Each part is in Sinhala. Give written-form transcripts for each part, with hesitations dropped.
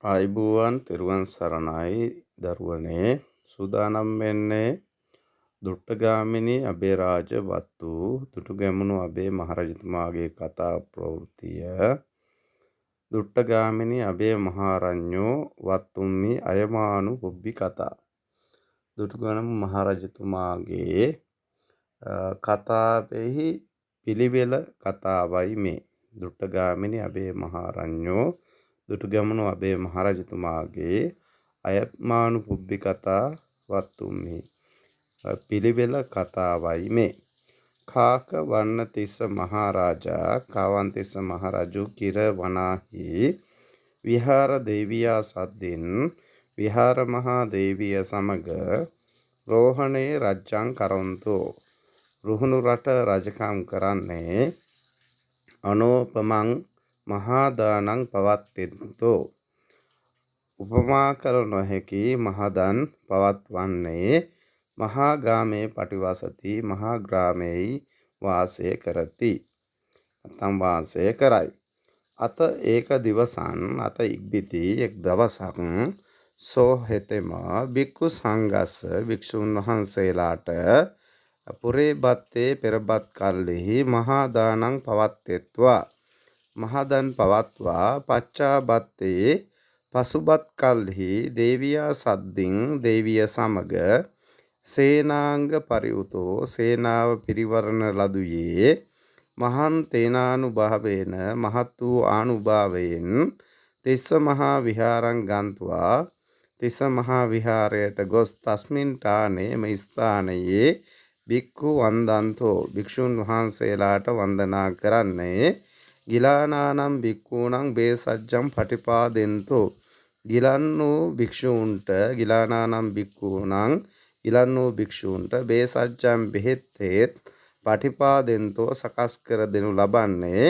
ආයුබෝවන් තෙරුවන් සරණයි දරුවනේ සූදානම් වෙන්නේ දුට්ටගාමිනී අබේරාජ වත්තු දුටුගැමුණු අබේ මහරජතුමාගේ කතා ප්‍රවෘත්තිය දුට්ටගාමිනී අබේ මහරඤ්ඤෝ වත්තුම්හි අයමානු පුබ්බි කතා දුටුගැමුණු මහරජතුමාගේ කතාවෙහි පිළිවෙල කතාවයි මේ දුට්ටගාමිනී අබේ මහරඤ්ඤෝ දුටුගැමුණු අබේ මහරජතුමාගේ අයමානු පුබ්බි කතා වත්තුම්හි පිළිවෙල කතාවයි මේ. කාක වන්නතිස්ස මහරජා කාවන්තිස්ස මහරජු කිර වනාහි විහාර දේවියා සද්දින් විහාර මහා දේවිය සමග රෝහණේ රජ්ජං කරොන්තෝ රුහුණු රට රජකම් කරන්නේ අනෝපමං මහාදානං පවත්තිතෝ උපමා කර නොහැකි මහදන් පවත්වන්නේ මහාගාමේ පටිවසති මහාග්‍රාමෙහි වාසය කරති නැත්නම් වාසය කරයි. අත ඒක දිවසන් අත ඉක්බිති එක් දවසක් සෝ හෙතෙම බික්කු සංඝස්ස භික්ෂුන් වහන්සේලාට පුරේ බත්තේ පෙරබත් කල්හි මහාදානං පවත්තෙත්වා මහදන් පවත්වා පච්චා බත්තේ පසුබත් කල්හි දේවියා සද්දින් දේවිය සමග සේනාංග පරිඋතෝ සේනාව පිරිවරණ ලදුයේ මහන් තේනානුභාවේන මහත් වූ ආනුභාවයෙන් තිස්ස මහා විහාරං ගන්තුවා තිස්ස මහා විහාරයට ගොස් තස්මින් ඨානේ මේ ස්ථානයේ බික්ඛු වන්දන්තෝ භික්ෂුන් වහන්සේලාට වන්දනා කරන්නේ ගිලානානම් බික්ඛූණං බේසජ්ජම් පටිපාදෙන්තෝ ගිලන් වූ භික්ෂූන්ට ගිලානානම් බික්ඛූණං ගිලන් වූ භික්ෂූන්ට බේසජ්ජම් බෙහෙත් පටිපාදෙන්තෝ සකස් කර දෙනු ලබන්නේ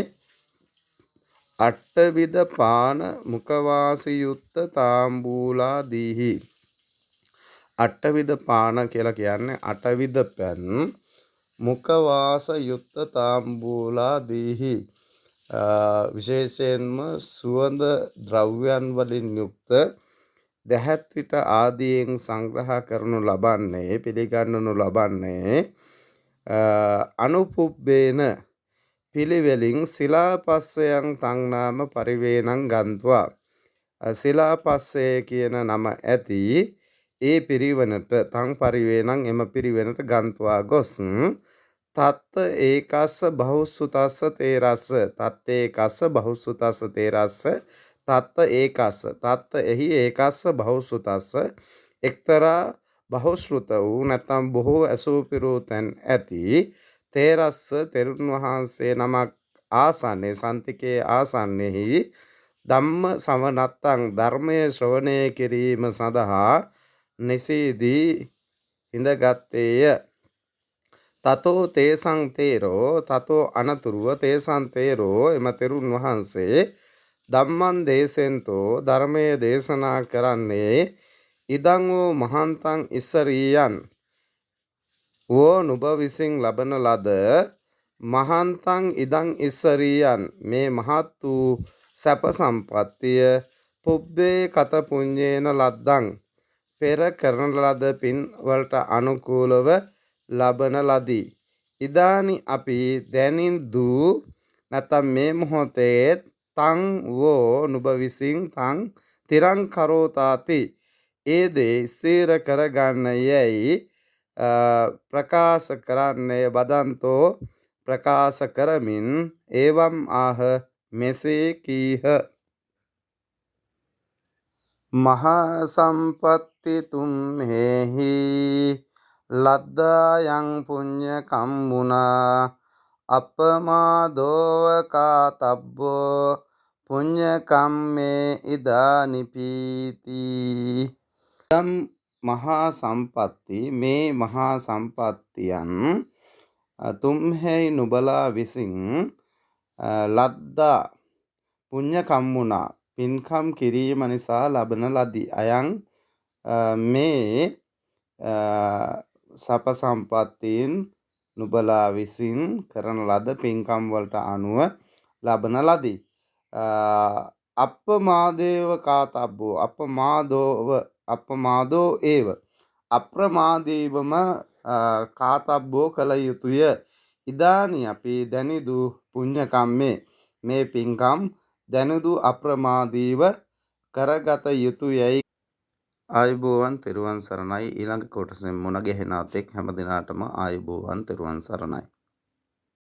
අට්ඨවිද පාන මුඛවාසියුත්ත තාම්බූලා දීහි අට්ඨවිද පාන කියලා කියන්නේ අටවිද පැන් මුඛවාස යුත්ත තාම්බූලා දීහි විශේෂයෙන්ම සුවඳ ද්‍රව්‍යයන් වලින් යුක්ත දැහැත් විට ආදියෙන් සංග්‍රහ කරනු ලබන්නේ පිළිගන්නනු ලබන්නේ අනුපුබ්බේන පිළිවෙලින් සිලාපස්සයන් තං නාම පරිවේණං ගන්්වා සිලාපස්සය කියන නම ඇති ඒ පිරිවනට තං පරිවේණං එම පිරිවෙනට ගන්්වා ගොස් තත්ත ඒකස්ස බහුසුතස්ස තේරස්ස තත්ත ඒකස්ස බහුසුතස්ස තේරස්ස තත්ත ඒකස්ස තත්ත එහි ඒකස්ස බහුසුතස්ස එක්තරා බහුශ්‍රුත වූ නැත්නම් බොහෝ ඇසූ පිරූ තැන් ඇති තේරස්ස තෙරුන් වහන්සේ නමක් ආසන්නේ සන්තිකේ ආසන්නේහි ධම්ම සවනත්තං ධර්මයේ ශ්‍රවණය කිරීම සඳහා නිසීදී ඉඳගත්තේය. තතෝ තේසං තේරෝ තතෝ අනතුරුව තේසං තේරෝ එම තෙරුන් වහන්සේ ධම්මං දේශෙන්තෝ ධර්මයේ දේශනා කරන්නේ ඉදං වූ මහන්තං ඉස්සරීයන් වෝ නුබ විසින් ලබන ලද මහන්තං ඉදං ඉස්සරීයන් මේ මහත් වූ සැප සම්පත්තිය පුබ්බේ කත පුඤ්ඤේන ලද්දං පෙර කරන ලද පින් වලට අනුකූලව ලබන ලදී. ඉදානි අපි දැනින් දූ නැත්නම් මේ මොහොතේ තං වෝ නුබ විසින් තං තිරං කරෝතාති ඒ දේ ස්ථිර කරගන්න යැයි ප්‍රකාශ කරන්නේ බදන්තෝ ප්‍රකාශ කරමින් ඒවම් ආහ මෙසේ කීහ. මහා සම්පත්ති තුම්හෙහි ලද්දායන් පුඤ්ඤ කම්මුනා අපමාදෝව කාතබ්බෝ පුඤ්ඤ කම්මේ ඉදානිපීති. දම් මහා සම්පත්ති මේ මහා සම්පත්තියන් තුම්හෙහි නුබලා විසින් ලද්දා පුඤ්ඤ කම්මුනා පින්කම් කිරීම නිසා ලබන ලදී. අයං මේ සප සම්පත්තීන් නුබලා විසින් කරන ලද පින්කම් වලට අනුව ලබන ලදී. අප්පමාදේව කාතබ්බෝ අප්පමාදෝ ඒව අප්‍රමාදීවම කාතබ්බෝ කළ යුතුය. ඉදානි අපි දැනිදු පුඤ්ඤකම්මේ මේ පින්කම් දැනුදු අප්‍රමාදීව කරගත යුතුයයි. ආයුබෝවන් තෙරුවන් සරණයි. ඊළඟ කොටසෙන් මුණ ගැහෙන තෙක් හැම දිනාටම ආයුබෝවන් තෙරුවන් සරණයි.